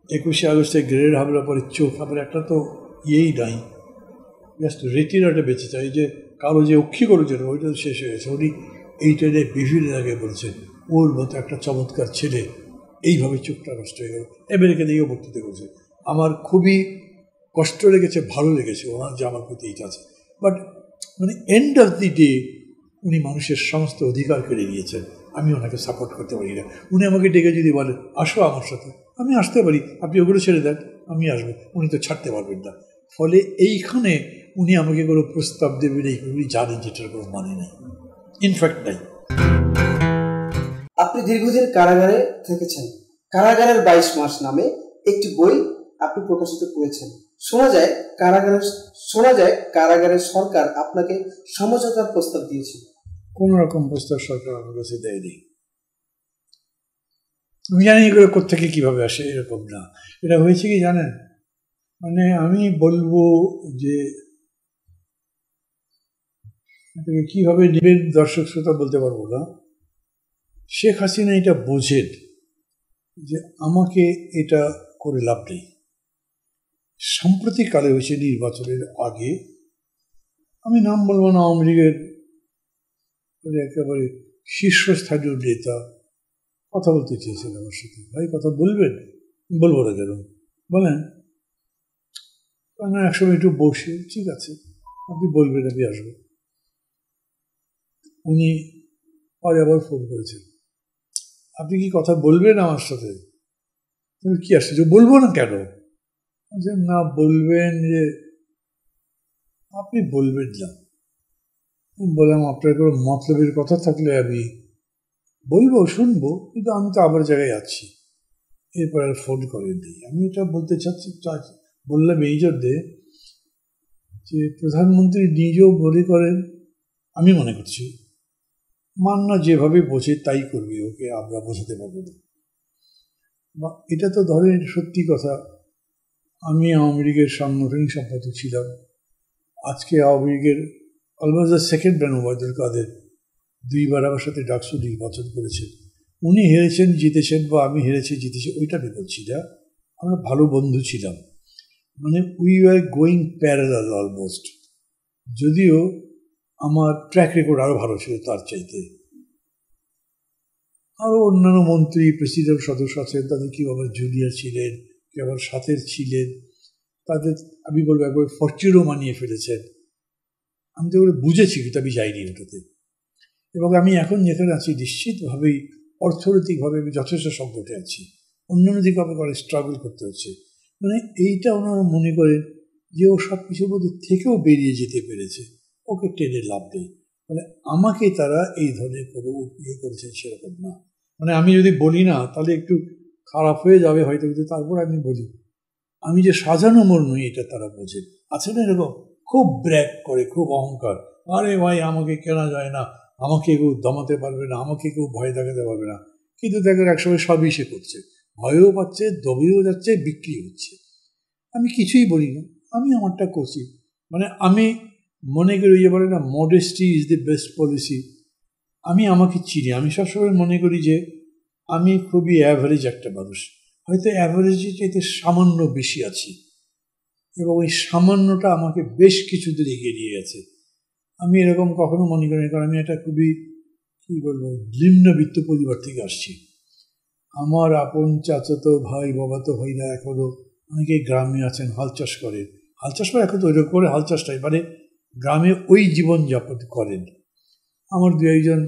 21শে আগস্টে গ্রেনেড হামলার পরে চোখ আমার একটা তো ইয়েই নাই, জাস্ট রেটিনাটা বেঁচে যায়। যে কারো যে অক্ষি করেছেন ওইটা শেষ হয়ে গেছে। উনি এইটা নিয়ে বিভিন্ন জায়গায় বলছেন ওর মতো একটা চমৎকার ছেলে এইভাবে চোখটা নষ্ট হয়ে গেল। আমেরিকা দিয়েও বক্তৃতা করেছে। আমার খুবই কষ্ট লেগেছে, ভালো লেগেছে ওনার যে আমার প্রতি এইটা আছে। বাট মানে এন্ড অফ দি ডে উনি মানুষের সমস্ত অধিকার কেড়ে নিয়েছেন। আমি ওনাকে সাপোর্ট করতে পারি না। উনি আমাকে ডেকে যদি বলেন আসো আমার সাথে, আমি আসতে পারি, আপনি ওগুলো ছেড়ে দেন, আমি আসবো। উনি তো ছাড়তে পারবেন না। ফলে এইখানে উনি আমাকে কোনো প্রস্তাব দেবেন এই উনি জানেন যেটার কোনো মানে নেই, ইনফ্যাক্ট নাই। আপনি দীর্ঘদিন কারাগারে থেকেছেন। কারাগারের 22 মাস নামে একটি বই আপনি প্রকাশিত করেছেন। শোনা যায় কারাগারের সরকার আপনাকে সমঝোতার প্রস্তাব দিয়েছে। কোন রকম প্রস্তাব সরকার আমার কাছে দেয়নি। আমি জানি এগুলো কোত্থেকে কীভাবে আসে, এরকম না। এটা হয়েছে কি জানেন, মানে আমি বলবো যে কীভাবে নেবেন দর্শক শ্রোতা বলতে পারবো না। শেখ হাসিনা এটা বোঝেন যে আমাকে এটা করে লাভ নেই। সাম্প্রতিককালে হয়েছে নির্বাচনের আগে, আমি নাম বলবো না, আওয়ামী লীগের একেবারে শীর্ষস্থানীয় নেতা কথা বলতে চেয়েছেন আমার সাথে। ভাই কথা বলবেন? বলবো না কেন বলেন, না একসময় একটু বসে, ঠিক আছে আপনি বলবেন, আমি আসবো। উনি পরে আবার ফোন করেছেন, আপনি কি কথা বলবেন আমার সাথে? তুমি কি আসছে? বলবো না কেন? না বলবেন, যে আপনি বলবেন না। বললাম আপনার কোনো মতলবের কথা থাকলে আমি বলবো, শুনবো, কিন্তু আমি তো আবার জায়গায় আছি। এরপর আর ফোন করেননি। আমি এটা বলতে চাচ্ছি, বললাম এই জন্যে যে প্রধানমন্ত্রী নিজেও মনে করেন, আমি মনে করছি মান্না যেভাবে বোঝে তাই করবে, ওকে আমরা বোঝাতে পারবো না। বা এটা তো ধরেন সত্যি কথা, আমি আওয়ামী লীগের সাংগঠনিক সম্পাদক ছিলাম। আজকে আওয়ামী লীগের almost the second man Obaidul Quader 2 বার আমার সাথে ডাকসু নির্বাচন করেছেন। উনি হেরেছেন জিতেছেন, বা আমি হেরেছি জিতেছি, ওইটা আমি বলছি না। আমরা ভালো বন্ধু ছিলাম, মানে we are going parallel almost. যদিও আমার ট্র্যাক রেকর্ড আরও ভালো ছিল তার চাইতে। আরও অন্যান্য মন্ত্রী, প্রেসিডেন্ট সদস্য আছেন, তাদের কেউ আমার জুনিয়র ছিলেন, কেউ আমার সাথের ছিলেন, তাদের আমি বলবো একবার ফরচুনও মানিয়ে ফেলেছেন। আমি তো ওগুলো বুঝেছি, কিন্তু আমি যাইনি ওটাতে। এবং আমি এখন যেখানে আছি নিশ্চিতভাবেই অর্থনৈতিকভাবে আমি যথেষ্ট সংকটে আছি। অন্যান্য দিকে আমাকে অনেক স্ট্রাগল করতে হচ্ছে। মানে এইটা ওনারা মনে করেন যে ও সব কিছুর মধ্যে থেকেও বেরিয়ে যেতে পেরেছে, ওকে টেনে লাভ নেই। মানে আমাকে তারা এই ধরনের কোনো ইয়ে করেছেন সেরকম না। মানে আমি যদি বলি না তাহলে একটু খারাপ হয়ে যাবে হয়তো, কিন্তু তারপর আমি বলি আমি যে সাজানো মোর নই, এটা তারা বোঝেন। আছে না এরকম, খুব ব্র্যাক করে, খুব অহংকার, আরে ভাই আমাকে কেনা যায় না, আমাকে কেউ দমাতে পারবে না, আমাকে কেউ ভয় দেখাতে পারবে না। কিন্তু দেখেন একসময় সবই সে করছে, ভয়ও পাচ্ছে, দবেও যাচ্ছে, বিক্রি হচ্ছে। আমি কিছুই বলি না, আমি আমারটা করছি। মানে আমি মনে করি যে বলে না, modesty is the best policy. আমি আমাকে চিনি, আমি সবসময় মনে করি যে আমি খুবই অ্যাভারেজ একটা মানুষ, হয়তো অ্যাভারেজের চাইতে সামান্য বেশি আছি, এবং এই সামান্যটা আমাকে বেশ কিছুদিন এগিয়ে নিয়ে গেছে। আমি এরকম কখনো মনে করি না, কারণ আমি একটা খুবই কী বলবো নিম্নবিত্ত পরিবার থেকে আসছি। আমার আপন চাচাতো ভাই, বাবাতো ভাইরা এখনও অনেকে গ্রামে আছেন, হাল চাষ করেন। হাল চাষ করে এখন তো ওইরকম করে হাল চাষটাই, মানে গ্রামে ওই জীবনযাপন করেন। আমার 2-1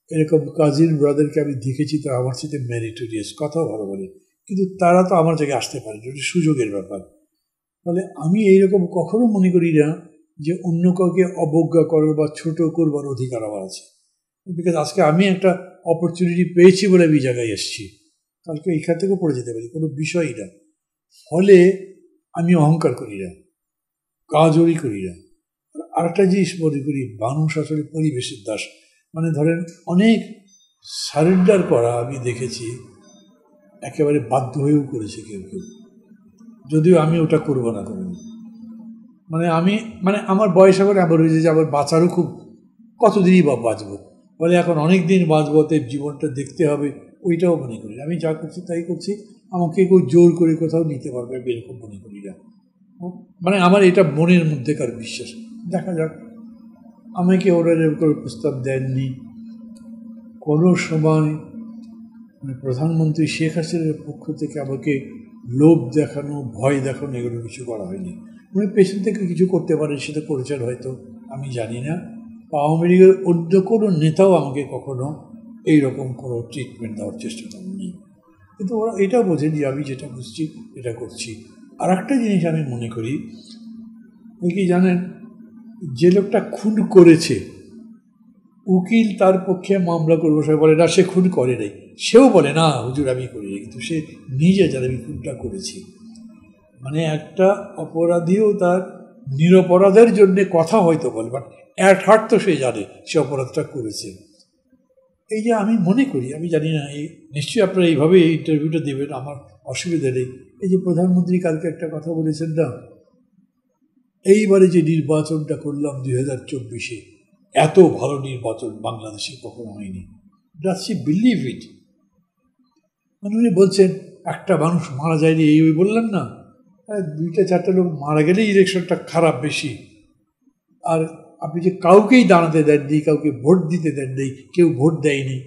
এরকম কাজিন ব্রাদারকে আমি দেখেছি, তারা আমার সাথে মেরিটোরিয়াস, কথাও ভালো বলে, কিন্তু তারা তো আমার জায়গায় আসতে পারে, এটা সুযোগের ব্যাপার। ফলে আমি এইরকম কখনো মনে করি না যে অন্য কাউকে অবজ্ঞা করার বা ছোট করবার অধিকার আমার আছে। বিকজ আজকে আমি একটা অপরচুনিটি পেয়েছি বলে আমি জায়গায় এসেছি, কালকে এইখান থেকেও পড়ে যেতে পারি, কোনো বিষয়ই না। ফলে আমি অহংকার করি না, কাজড়ি করি না। আরেকটা জিনিস মনে করি, মানুষ আসলে পরিবেশের দাস। মানে ধরেন অনেক সারেন্ডার করা আমি দেখেছি, একেবারে বাধ্য হয়েও করেছে কেউ কেউ, যদিও আমি ওটা করবো না কোনো। মানে আমার বয়স এখন এমন হয়েছে যে আমার বাঁচারও খুব, কতদিনই বা বাঁচবো, বলে এখন অনেক দিন বাঁচবো, তাই জীবনটা দেখতে হবে, ওইটাও মনে করি। আমি যা করছি তাই করছি, আমাকে কেউ জোর করে কোথাও নিতে পারবে আমি এরকম মনে করি না। মানে আমার এটা মনের মধ্যেকার বিশ্বাস। দেখা যাক, আমাকে ওরা এরকম প্রস্তাব দেননি কোনো সময়। মানে প্রধানমন্ত্রী শেখ হাসিনার পক্ষ থেকে আমাকে লোভ দেখানো, ভয় দেখানো, এগুলো কিছু করা হয়নি। উনি পেছন থেকে কিছু করতে পারেন, সেটা করেছেন হয়তো, আমি জানি না। আওয়ামী লীগের অন্য কোনো নেতাও আমাকে কখনো এইরকম কোনো ট্রিটমেন্ট দেওয়ার চেষ্টা করেনি। কিন্তু ওরা এটা বোঝেন যে আমি যেটা বুঝছি এটা করছি। আর একটা জিনিস আমি মনে করি, ওই কি জানেন, যে লোকটা খুন করেছে উকিল তার পক্ষে মামলা করবো, সবাই বলে না সে খুন করে নাই, সেও বলে না হুজুর আমি করিনি, কিন্তু সে নিজে জানে আমি খুনটা করেছি। মানে একটা অপরাধীও তার নিরপরাধের জন্যে কথা হয়তো বলে, বাট অ্যাট হার্ট তো সে জানে সে অপরাধটা করেছে। এই যে আমি মনে করি, আমি জানি না, এই নিশ্চয়ই আপনারা এইভাবে এই ইন্টারভিউটা দেবেন, আমার অসুবিধা নেই। এই যে প্রধানমন্ত্রী কালকে একটা কথা বলেছেন না, এইবারে যে নির্বাচনটা করলাম 2024-এ, এত ভালো নির্বাচন বাংলাদেশে কখনো হয়নি। Does she believe it? মানে উনি বলছেন একটা মানুষ মারা যায়নি, এই ওই বললেন না, 2-4টা লোক মারা গেলেই ইলেকশনটা খারাপ বেশি। আর আপনি যে কাউকেই দাঁড়াতে দেননি, কাউকে ভোট দিতে দেননি, কেউ ভোট দেয়নি,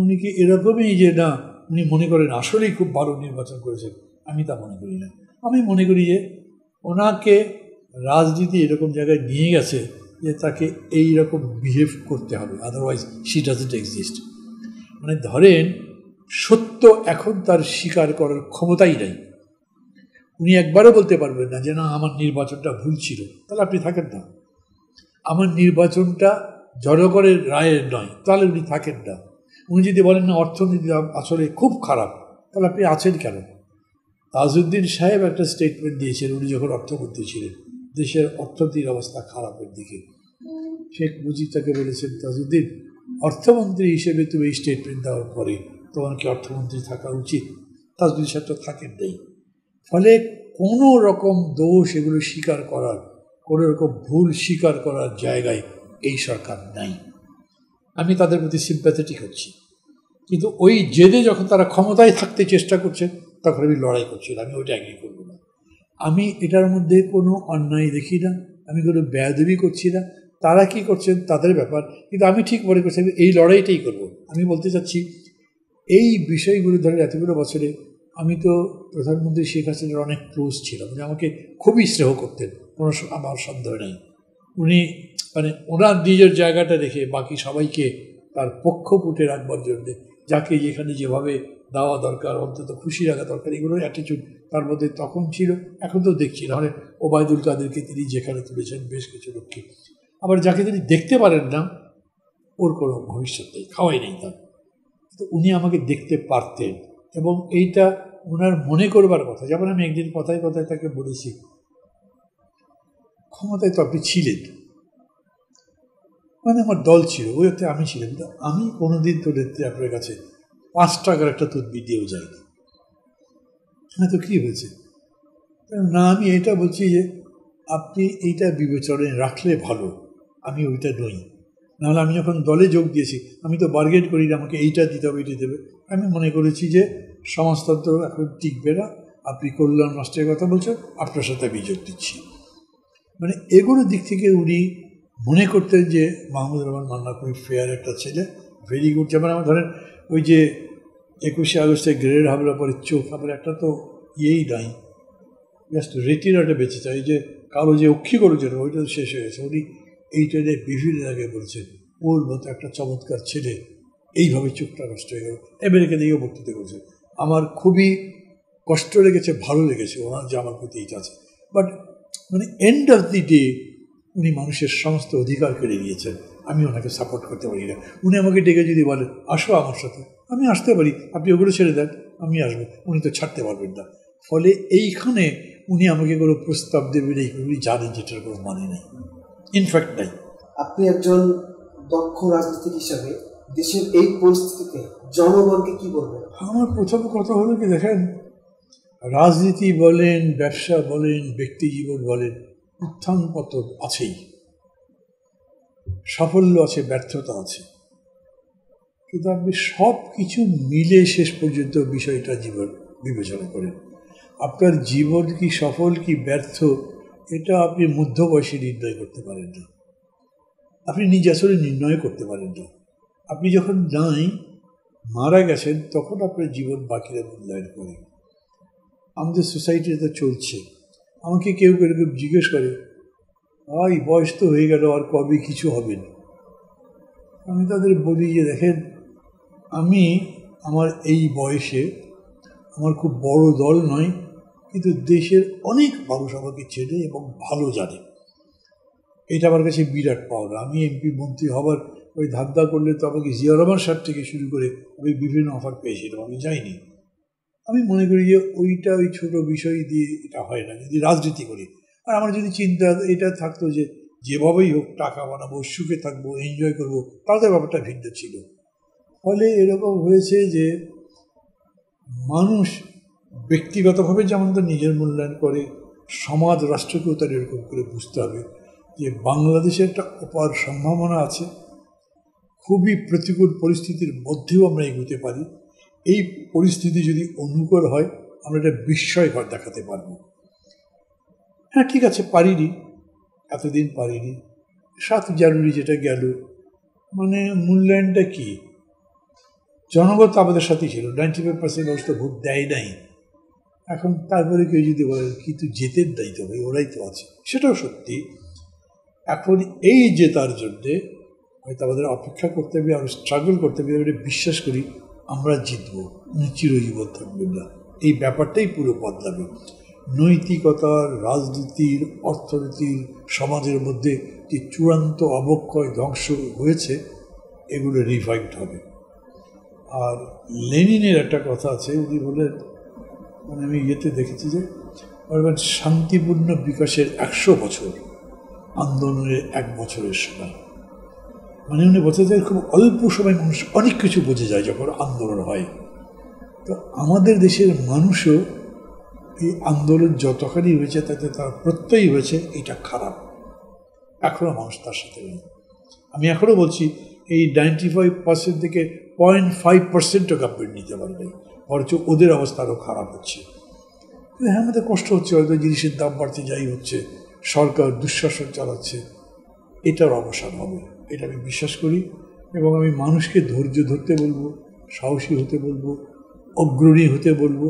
উনি কি এরকমই যে না উনি মনে করেন আসলেই খুব ভালো নির্বাচন করেছেন? আমি তা মনে করি না। আমি মনে করি যে ওনাকে রাজনীতি এরকম জায়গায় নিয়ে গেছে যে তাকে এই রকম বিহেভ করতে হবে, আদারওয়াইজ শি ডাজন্ট এক্সিস্ট। মানে ধরেন সত্য এখন তার স্বীকার করার ক্ষমতাই নাই। উনি একবারও বলতে পারবেন না যে না আমার নির্বাচনটা ভুল ছিল, তাহলে আপনি থাকেন না। আমার নির্বাচনটা জনগণের রায়ের নয়, তাহলে উনি থাকেন না। উনি যদি বলেন না অর্থনীতি আসলে খুব খারাপ, তাহলে আপনি আছেন কেন? তাজউদ্দিন সাহেব একটা স্টেটমেন্ট দিয়েছেন উনি যখন অর্থমন্ত্রী ছিলেন, দেশের অর্থনীতির অবস্থা খারাপের দিকে। শেখ মুজিব তাকে বলেছেন, তাজউদ্দিন অর্থমন্ত্রী হিসেবে তুমি এই স্টেটমেন্ট দেওয়ার পরে তোমার কি অর্থমন্ত্রী থাকা উচিত? তাজউদ্দিন সাহেব তো থাকেন নেই। ফলে কোনো রকম দোষ এগুলো স্বীকার করার, কোনো রকম ভুল স্বীকার করার জায়গায় এই সরকার নাই। আমি তাদের প্রতি সিম্প্যাথেটিক হচ্ছি, কিন্তু ওই জেদে যখন তারা ক্ষমতায় থাকতে চেষ্টা করছে তখন আমি লড়াই করছি না, আমি ওইটা এগ্রি করবো না। আমি এটার মধ্যে কোনো অন্যায় দেখি না, আমি কোনো বেয়াদবি করছি না। তারা কি করছেন তাদের ব্যাপার, কিন্তু আমি ঠিক মনে করছি আমি এই লড়াইটাই করব। আমি বলতে চাচ্ছি এই বিষয়গুলো ধরে এতগুলো বছরে আমি তো প্রধানমন্ত্রী শেখ হাসিনার অনেক ক্লোজ ছিলাম, উনি আমাকে খুবই স্নেহ করতেন, কোনো আমার সন্দেহ নেই। উনি মানে ওনার নিজের জায়গাটা রেখে বাকি সবাইকে তার পক্ষপুটে রাখবার জন্যে, যাকে যেখানে যেভাবে দেওয়া দরকার, অন্তত খুশি রাখা দরকার, এগুলোর অ্যাটিটিউড তার মধ্যে তখন ছিল, এখন তো দেখছি না। মানে ওবায়দুল কাদেরকে তিনি যেখানে তুলেছেন, বেশ কিছু লোককে, আবার যাকে তিনি দেখতে পারেন না ওর কোনো ভবিষ্যৎ নেই, খাওয়াই নেই তার। তো উনি আমাকে দেখতে পারতেন, এবং এইটা ওনার মনে করবার কথা। যেমন আমি একদিন কথায় কথায় তাকে বলেছি, ক্ষমতায় তো আপনি ছিলেন, মানে আমার দল ছিল, ওই হচ্ছে আমি ছিলাম, কিন্তু আমি কোনোদিন তো নেত্রী আপনার কাছে 5 টাকার একটা তদবির দিয়েও যাইনি। হ্যাঁ, তো কী হয়েছে? না, আমি এটা বলছি যে আপনি এইটা বিবেচনায় রাখলে ভালো, আমি ওইটা নই। নাহলে আমি যখন দলে যোগ দিয়েছি আমি তো বার্গেন করি না আমাকে এইটা দিতে হবে, এইটা দেবে। আমি মনে করেছি যে সমাজতন্ত্র এখন টিকবে না, আপনি কল্যাণ মাস্টারের কথা বলছেন, আপনার সাথে আমি যোগ দিচ্ছি। মানে এগুলোর দিক থেকে উনি মনে করতেন যে মাহমুদুর রহমান মান্না খুবই ফেয়ার একটা ছেলে, ভেরি গুড। যেমন আমার ধরেন ওই যে 21শে আগস্টে গ্রেনেড হামলা পরে চোখ, আমার একটা তো ইয়েই নাই, জাস্ট রেটিনাটা বেঁচে যায়, যে কালো যে অক্ষি করেছেন ওইটা তো শেষ হয়ে গেছে। উনি এই ট্রেনে বিভিন্ন জায়গায় বলছেন ওর মতো একটা চমৎকার ছেলে এইভাবে চোখটা নষ্ট হয়ে গেল। আমেরিকা দিকেও বক্তৃতা করেছে। আমার খুবই কষ্ট লেগেছে, ভালো লেগেছে ওনার যে আমার প্রতি এইটা আছে। বাট মানে এন্ড অফ দি ডে উনি মানুষের সমস্ত অধিকার কেড়ে নিয়েছেন, আমি ওনাকে সাপোর্ট করতে পারি না। উনি আমাকে ডেকে যদি বলেন আসো আমার সাথে, আমি আসতে পারি, আপনি ওগুলো ছেড়ে দেন, আমি আসবো, উনি তো ছাড়তে পারবেন না। ফলে এইখানে উনি আমাকে কোনো প্রস্তাব দেবেন এই উনি জানেন যেটার কোনো মানে নেই, ইনফ্যাক্ট নাই। আপনি একজন দক্ষ রাজনীতিক হিসাবে দেশের এই পরিস্থিতিতে জনগণকে কি বলবেন? আমার প্রথম কথা হলো কি, দেখেন রাজনীতি বলেন, ব্যবসা বলেন, ব্যক্তি জীবন বলেন, উত্থান পতন আছেই, সাফল্য আছে, ব্যর্থতা আছে, কিন্তু আপনি সব কিছু মিলে শেষ পর্যন্ত বিষয়টা বিবেচনা করেন। আপনার জীবন কি সফল কি ব্যর্থ এটা আপনি মধ্য বয়সে নির্ণয় করতে পারেন না, আপনি নিজে আসলে নির্ণয় করতে পারেন না। আপনি যখন নাই মারা গেছেন তখন আপনার জীবন বাকিরা মূল্যায়ন করে। আমাদের সোসাইটিতে চলছে, আমাকে কেউ কেউ জিজ্ঞেস করে ভাই বয়স তো হয়ে গেল আর কবে কিছু হবে না। আমি তাদের বলি যে দেখেন, আমি আমার এই বয়সে আমার খুব বড় দল নয়, কিন্তু দেশের অনেক মানুষ আমাকে চেনে এবং ভালো জানে, এটা আমার কাছে বিরাট পাওনা। আমি এমপি মন্ত্রী হবার ওই ধান্দা করলে তো আমাকে জিয়া রহমান সাহেব থেকে শুরু করে আমি বিভিন্ন অফার পেয়েছিলাম, আমি যাইনি। আমি মনে করি যে ওইটা ওই ছোটো বিষয় দিয়ে এটা হয় না, যদি রাজনীতি করি। আর আমার যদি চিন্তা এটা থাকতো যে যেভাবেই হোক টাকা বানাবো, সুখে থাকবো, এনজয় করবো, তাহলে ব্যাপারটা ভিন্ন ছিল। ফলে এরকম হয়েছে যে মানুষ ব্যক্তিগতভাবে যেমন তার নিজের মূল্যায়ন করে, সমাজ রাষ্ট্রকেও তার এরকম করে বুঝতে হবে যে বাংলাদেশে একটা অপার সম্ভাবনা আছে, খুবই প্রতিকূল পরিস্থিতির মধ্যেও আমরা এগোতে পারি। এই পরিস্থিতি যদি অনুকূল হয় আমরা একটা বিস্ময়কর দেখাতে পারব। হ্যাঁ ঠিক আছে, পারিনি, এতদিন পারিনি। 7 জানুয়ারি যেটা গেল, মানে মূল্যায়নটা কি? জনগণ তো আমাদের সাথেই ছিল, 95% মানুষ তো ভোট দেয় নাই। এখন তারপরে কেউ যদি বলে কিন্তু জেতের দায়িত্ব ভাই, ওরাই তো আছে, সেটাও সত্যি। এখন এই জেতার জন্যে হয়তো আমাদের অপেক্ষা করতে হবে, আমরা স্ট্রাগল করতে হবে। আমি বিশ্বাস করি আমরা জিতবো, চিরজীবন থাকবেন না, এই ব্যাপারটাই পুরো বদলাবে। নৈতিকতার, রাজনীতির, অর্থনীতির, সমাজের মধ্যে যে চূড়ান্ত অবক্ষয় ধ্বংস হয়েছে এগুলো রিভাইভড হবে। আর লেনিনের একটা কথা আছে, উনি বলেন, মানে আমি ইয়েতে দেখেছি যে শান্তিপূর্ণ বিকাশের 100 বছর, আন্দোলনের 1 বছরের সময়। মানে উনি বলতে চাই খুব অল্প সময় মানুষ অনেক কিছু বোঝে যায় যখন আন্দোলন হয়। তো আমাদের দেশের মানুষও এই আন্দোলন যতখানি হয়েছে তাতে তার প্রত্যয়ই হয়েছে এটা খারাপ, এখনও মানুষ তার সাথে নেই। আমি এখনও বলছি এই 95% থেকে 0.5%ও গভর্নমেন্ট নিতে পারবে, বরঞ্চ ওদের অবস্থা আরও খারাপ হচ্ছে। হ্যাঁ, আমাদের কষ্ট হচ্ছে, হয়তো জিনিসের দাম বাড়তে যাই হচ্ছে, সরকার দুঃশাসন চালাচ্ছে, এটার অবসান হবে, এটা আমি বিশ্বাস করি। এবং আমি মানুষকে ধৈর্য ধরতে বলবো, সাহসী হতে বলবো, অগ্রণী হতে বলবো।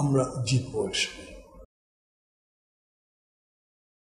আমরা জিতবো একসময়।